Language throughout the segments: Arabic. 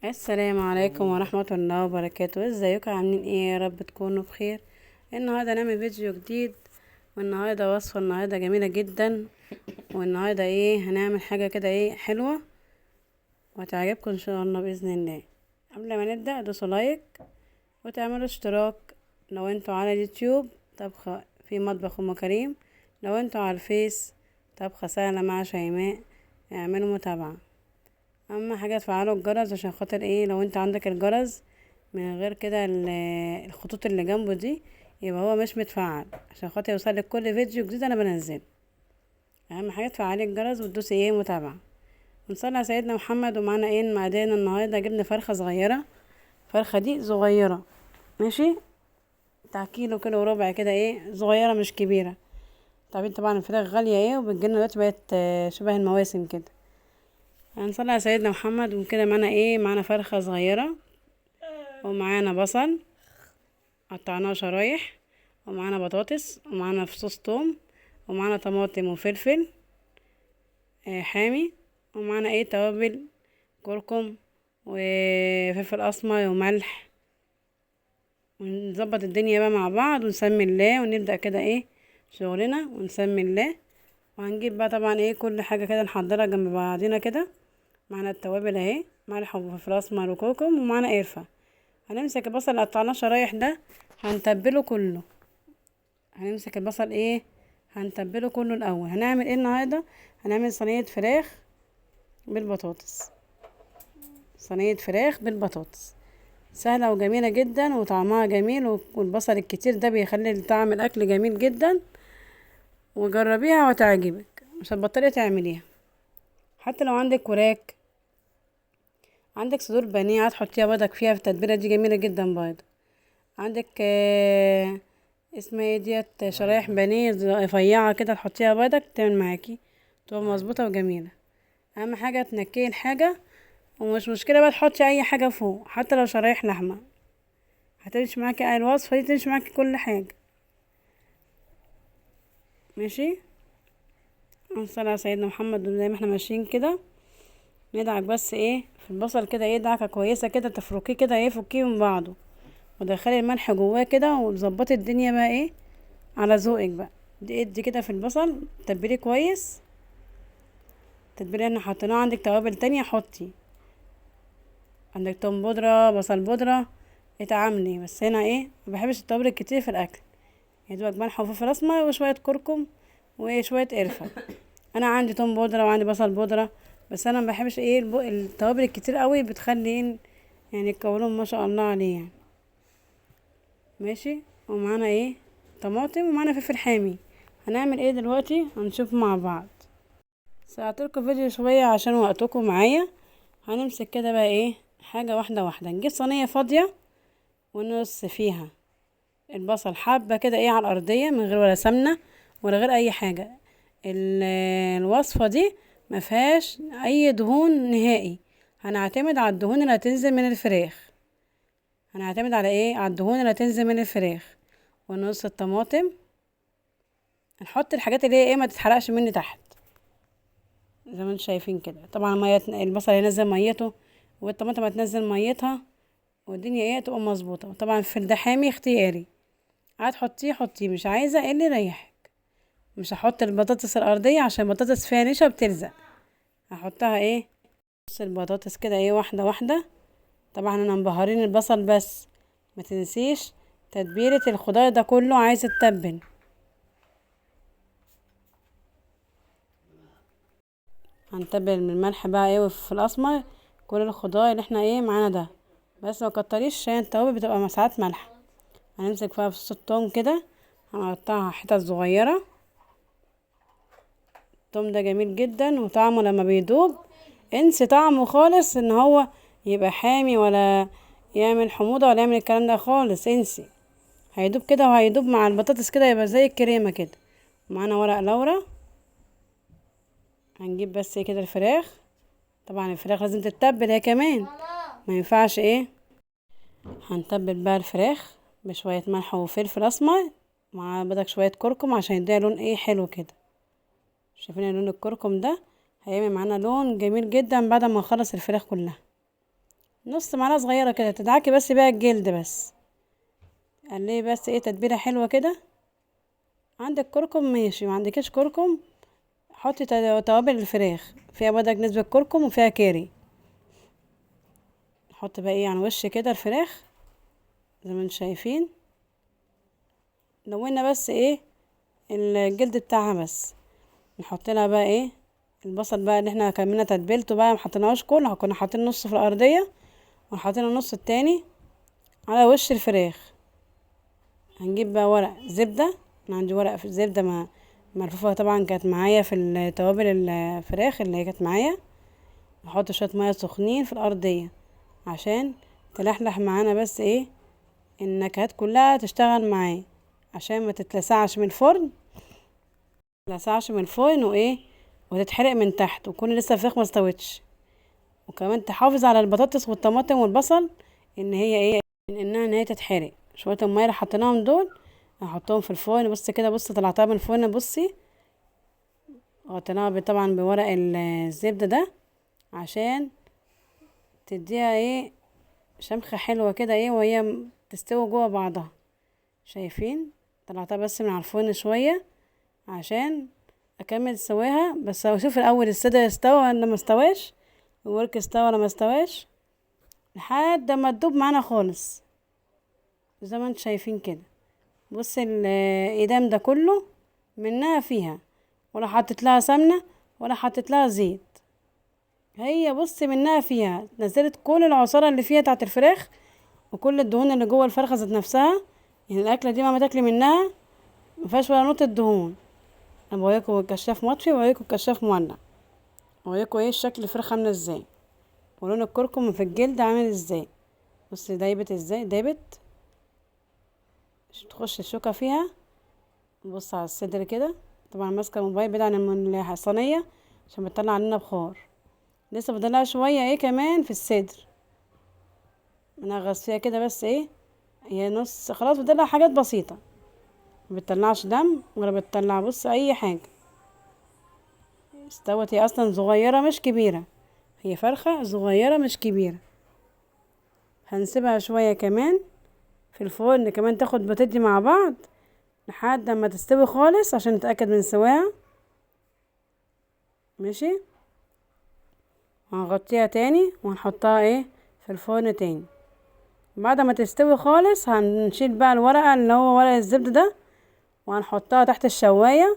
السلام عليكم ورحمة الله وبركاته. ازيكم عاملين ايه؟ يا رب تكونوا بخير. النهارده نعمل فيديو جديد، والنهارده وصفة النهارده جميلة جدا. والنهارده هنعمل حاجة كده حلوة وهتعجبكم ان شاء الله بإذن الله. قبل ما نبدأ دوسوا لايك وتعملوا اشتراك لو انتوا على اليوتيوب طبخة في مطبخ ام كريم، لو انتوا على الفيس طبخة سهلة مع شيماء اعملوا متابعة. اهم حاجه تفعلوا الجرس عشان خاطر لو انت عندك الجرس من غير كده الخطوط اللي جنبه دي يبقى هو مش متفعل، عشان خاطر يوصلك كل فيديو جديد انا بنزله. اهم حاجه تفعلي الجرس وتدوسي متابعه. ونصلي على سيدنا محمد. ومعانا المعدن النهارده جبنا فرخه صغيره، الفرخه دي صغيره ماشي بتاع كيلو كيلو وربع كده، صغيره مش كبيره. طبعا الفراخ غاليه وبتجيلنا دلوقتي بقت شبه المواسم كده. هنصلي على سيدنا محمد. وكده معانا معانا فرخة صغيرة، ومعانا بصل قطعناه شرايح، ومعانا بطاطس، ومعانا فصوص توم، ومعانا طماطم وفلفل حامي، ومعانا توابل كركم وفلفل اسمر وملح. ونظبط الدنيا بقى مع بعض ونسمي الله ونبدأ كده شغلنا ونسمي الله. وهنجيب بقى طبعا كل حاجة كده نحضرها جنب بعضنا كده. معانا التوابل ملح وفلفل اسمر وكركم، ومعانا قرفة. هنمسك البصل اللي قطعناه شرايح ده هنتبله كله. هنمسك البصل هنتبله كله الاول. هنعمل النهارده؟ هنعمل صينيه فراخ بالبطاطس. صينيه فراخ بالبطاطس سهله وجميله جدا وطعمها جميل، والبصل الكتير ده بيخلي طعم الاكل جميل جدا. وجربيها وتعجبك، مش هتبطلي تعمليها. حتى لو عندك وراك، عندك صدور بانيه هتحطيها برضك فيها في التتبيله دي جميله جدا برضه. عندك اسمها ديت شرايح بانيه رفيعه كده تحطيها برضك تعمل معاكي تبقى مظبوطه وجميله. اهم حاجه تنكيه الحاجه، ومش مشكله بقى تحطي اي حاجه فوق، حتى لو شرايح لحمه هتمشي معاكي. الوصفه دي تمشي معاكي كل حاجه ماشي. نصلي على سيدنا محمد. زي ما احنا ماشيين كده ندعك بس في البصل كده دعكه كويسه كده، تفركيه كده فكيه من بعضه، ودخلي الملح جواه كده، وتظبطي الدنيا بقى على ذوقك بقى. ادي كده في البصل تتبليه كويس. التتبيله اللي حطيناها، عندك توابل تانية حطي، عندك توم بودره بصل بودره اتعاملي. بس هنا ما بحبش التوابل الكتير في الاكل، يا دوبك ملح وفلفل اسمر وشويه كركم وشويه قرفه. انا عندي توم بودره وعندي بصل بودره، بس انا ما بحبش التوابل الكتير قوي، بتخلي يعني القولون ما شاء الله عليه يعني ماشي. ومعانا طماطم، ومعانا فلفل حامي. هنعمل دلوقتي؟ هنشوف مع بعض. ساعتلكوا فيديو شوية عشان وقتكم معايا. هنمسك كده بقى حاجة واحدة واحدة. نجيب صينية فاضية ونرص فيها البصل حبة كده على الأرضية، من غير ولا سمنة ولا غير أي حاجة. الوصفة دي ما فيهاش أي دهون نهائي. هنعتمد على الدهون اللي هتنزل من الفراخ. هنعتمد على على الدهون اللي هتنزل من الفراخ. ونرص الطماطم، نحط الحاجات اللي هي ما تتحرقش مني تحت زي ما انتم شايفين كده. طبعا ميه البصل هينزل ميته، والطماطم هتنزل ميتها، والدنيا تبقى مظبوطه. طبعا في ده حامي اختياري، هتحطيه حطيه، مش عايزه اللي يريحك. مش هحط البطاطس الارضيه عشان البطاطس فيها نشا بتلزق. هحطها نص البطاطس كده واحده واحده. طبعا انا مبهرين البصل بس، ما تنسيش تتبيله الخضار ده كله عايز تتبل. هنتبل من الملح بقى والفلفل الاسمر كل الخضار اللي احنا معانا ده، بس ما كتريش عشان التوابل بتبقى مساعات ملح. هنمسك فيها فص التوم كده، هنقطعها حتت صغيره. التوم ده جميل جدا، وطعمه لما بيدوب انسي طعمه خالص ان هو يبقى حامي، ولا يعمل حموضه، ولا يعمل الكلام ده خالص، انسي. هيدوب كده، وهيدوب مع البطاطس كده، يبقى زي الكريمه كده. معانا ورق لورا. هنجيب بس كده الفراخ. طبعا الفراخ لازم تتبل هي كمان، ما ينفعش هنتبل بقى الفراخ بشوية ملح وفلفل اسمر، مع بدك شوية كركم عشان يديها لون حلو كده. شايفين لون الكركم ده؟ هيعمل معانا لون جميل جدا بعد ما نخلص الفراخ كلها. نص معلقه صغيره كده، تدعكي بس بيها الجلد بس. قلبي بس ايه تتبيله حلوه كده. عندك كركم ماشي، ما عندكش كركم حطي توابل الفراخ فيها بدك نسبه كركم وفيها كاري. نحط بقى ايه على وش كده الفراخ زي ما انتم شايفين. لونا بس ايه الجلد بتاعها بس. نحط لها بقى ايه البصل بقى اللي احنا كملنا تتبيلته بقى، محطناهوش كله، كنا حاطين نص في الارضيه وحاطين النص التاني على وش الفراخ. هنجيب بقى ورق زبده، انا عندي ورق في الزبده ملفوفه طبعا، كانت معايا في التوابل الفراخ اللي هي كانت معايا. نحط شويه ميه سخنين في الارضيه عشان تلحلح معانا، بس ايه النكهات كلها تشتغل معاه عشان ما تتلسعش من الفرن، متلسعش من الفرن وايه وتتحرق من تحت وكون لسه الفراخ ما استوتش. وكمان تحافظ على البطاطس والطماطم والبصل ان هي ايه ان هي تتحرق. شويه الميه اللي حطيناهم دول هحطهم في الفرن. بص كده، بص طلعتها من الفرن، بصي غطيناها طبعا بورق الزبده ده عشان تديها ايه شمخه حلوه كده ايه وهي تستوي جوه بعضها. شايفين طلعتها بس من على الفرن شويه عشان اكمل سواها. بس اشوف الاول الصدر استوى ولا ما استواش، الورك استوى ولا ما استواش، لحد ما تدوب معانا خالص زي ما انتم شايفين كده. بص الايدام ده كله منها فيها، ولا حطيت لها سمنه ولا حطيت لها زيت. هي بص منها فيها نزلت كل العصاره اللي فيها بتاعت الفراخ وكل الدهون اللي جوه الفرخه ذات نفسها. يعني الاكله دي ما تاكلي منها مفيهاش ولا نقطه دهون. انا بوريكم الكشاف مطفي وبوريكم الكشاف مولع، بوريكم ايه شكل الفراخ عامله ازاي ولون الكركم في الجلد عامل ازاي. بص دايبت ازاي، دايبت تخش الشوكه فيها. نبص على الصدر كده، طبعا ماسكه الموبايل بعيد عن الصينيه عشان بتطلع علينا بخار. لسه فاضلها شويه ايه كمان في الصدر، نغص فيها كده بس ايه هي نص خلاص، فاضلها حاجات بسيطه، ما بتطلعش دم ولا بتطلع بص اي حاجه. استوت، هي اصلا صغيره مش كبيره، هي فرخه صغيره مش كبيره. هنسيبها شويه كمان في الفرن كمان تاخد بتدي مع بعض لحد ما تستوي خالص عشان نتاكد من سواها. ماشي، وهنغطيها تاني وهنحطها ايه في الفرن تاني. بعد ما تستوي خالص هنشيل بقى الورقه اللي هو ورق الزبده ده وهنحطها تحت الشوايه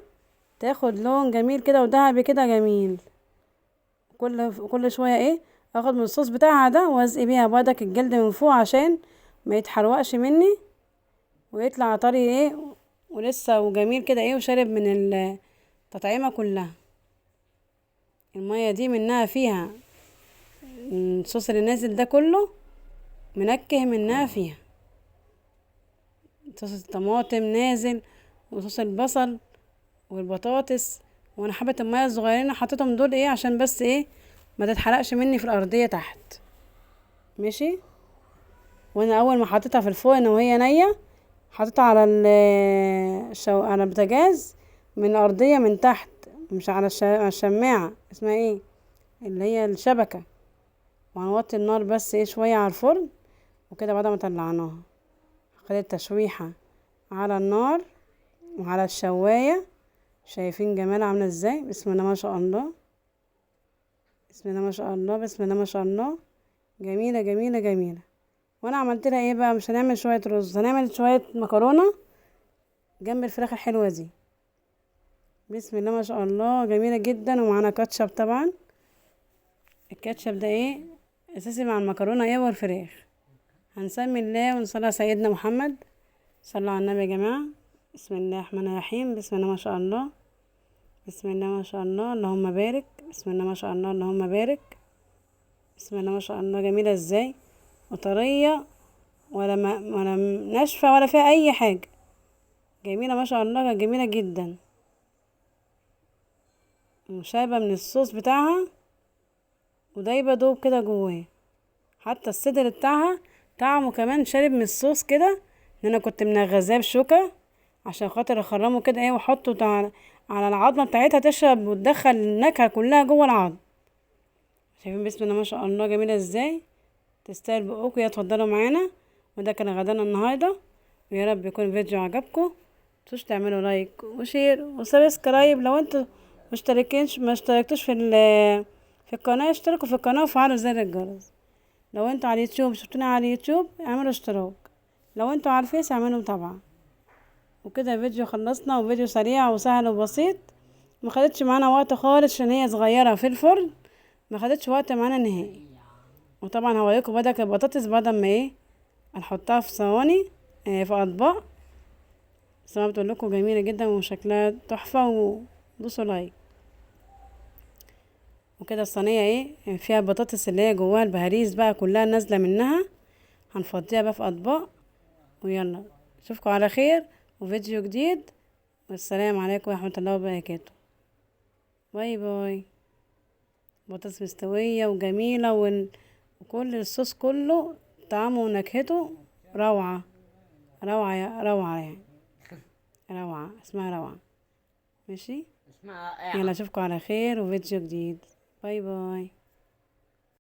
تاخد لون جميل كده وذهبي كده جميل. كل شويه ايه اخد من الصوص بتاعها ده وازقي بيها بردك الجلد من فوق عشان ما يتحرقش مني ويطلع طري ايه ولسه وجميل كده ايه وشارب من التطعيمه كلها. الميه دي منها فيها الصوص اللي نازل ده كله منكه منها فيها صوص الطماطم نازل وصوص البصل والبطاطس. وانا حبة المية الصغيرين حطيتهم دول ايه عشان بس ايه ما تتحرقش مني في الارضية تحت. ماشي، وانا اول ما حطيتها في الفرن وهي نية حطيتها على على البوتاجاز من الارضية من تحت، مش على الشماعة اسمها ايه اللي هي الشبكة. وهنوطي النار بس ايه شوية على الفرن وكده. بعد ما طلعناها خدت تشويحة على النار وعلى الشواية. شايفين جمالها عاملة ازاي؟ بسم الله ما شاء الله، بسم الله ما شاء الله، بسم الله ما شاء الله، جميلة جميلة جميلة. وانا عملت لها ايه بقى، مش هنعمل شوية رز، هنعمل شوية مكرونة جنب الفراخ الحلوة دي. بسم الله ما شاء الله جميلة جدا. ومعانا كاتشب طبعا، الكاتشب ده ايه اساسي مع المكرونة ايه والفراخ. هنسمي الله ونصلي على سيدنا محمد. صلوا على النبي يا جماعة. بسم الله الرحمن الرحيم، بسم الله ما شاء الله، بسم الله ما شاء الله، اللهم بارك، بسم الله ما شاء الله، اللهم بارك، بسم الله ما شاء الله. جميلة ازاي وطرية ولا ناشفة ولا فيها اي حاجة، جميلة ما شاء الله، جميلة جدا وشايبة من الصوص بتاعها ودايبة دوب كده جواه. حتى الصدر بتاعها طعمه كمان شارب من الصوص كده، ان انا كنت منغذاه بشوكة عشان خاطر اخرمه كده ايه واحطه على العظمة بتاعتها تشرب وتدخل النكهة كلها جوه العظم. شايفين بسم الله ما شاء الله جميلة ازاي، تستاهل بقكم. يا اتفضلوا معانا، وده كان غدانا النهارده، ويا رب يكون الفيديو عجبكم. متنسوش تعملوا لايك وشير وسبسكرايب. لو انتوا ما اشتركتوش في القناه، اشتركوا في القناه وفعلوا زر الجرس. لو انتوا على اليوتيوب شفتونا على اليوتيوب اعملوا اشتراك، لو انتوا على الفيس اعملوا متابعه. وكده فيديو خلصنا، وفيديو سريع وسهل وبسيط، ما خدتش معانا وقت خالص عشان هي صغيره في الفرن، ما خدتش وقت معانا نهائي. وطبعا هوريكم بدك البطاطس بعد ما ايه هنحطها في صواني، في اطباق زي ما بتقول لكم، جميله جدا وشكلها تحفه. ودوسوا لايك. وكده الصينيه ايه فيها البطاطس اللي هي جواها البهاريز بقى كلها نازله منها، هنفضيها بقى في اطباق. ويلا اشوفكم على خير وفيديو جديد، والسلام عليكم ورحمه الله وبركاته. باي باي. بطاطس مستويه وجميله وكل الصوص كله طعمه ونكهته روعه. روعه روعه يعني، روعه اسمها روعه. ماشي، اسمها يلا اشوفكم على خير وفيديو جديد. باي باي.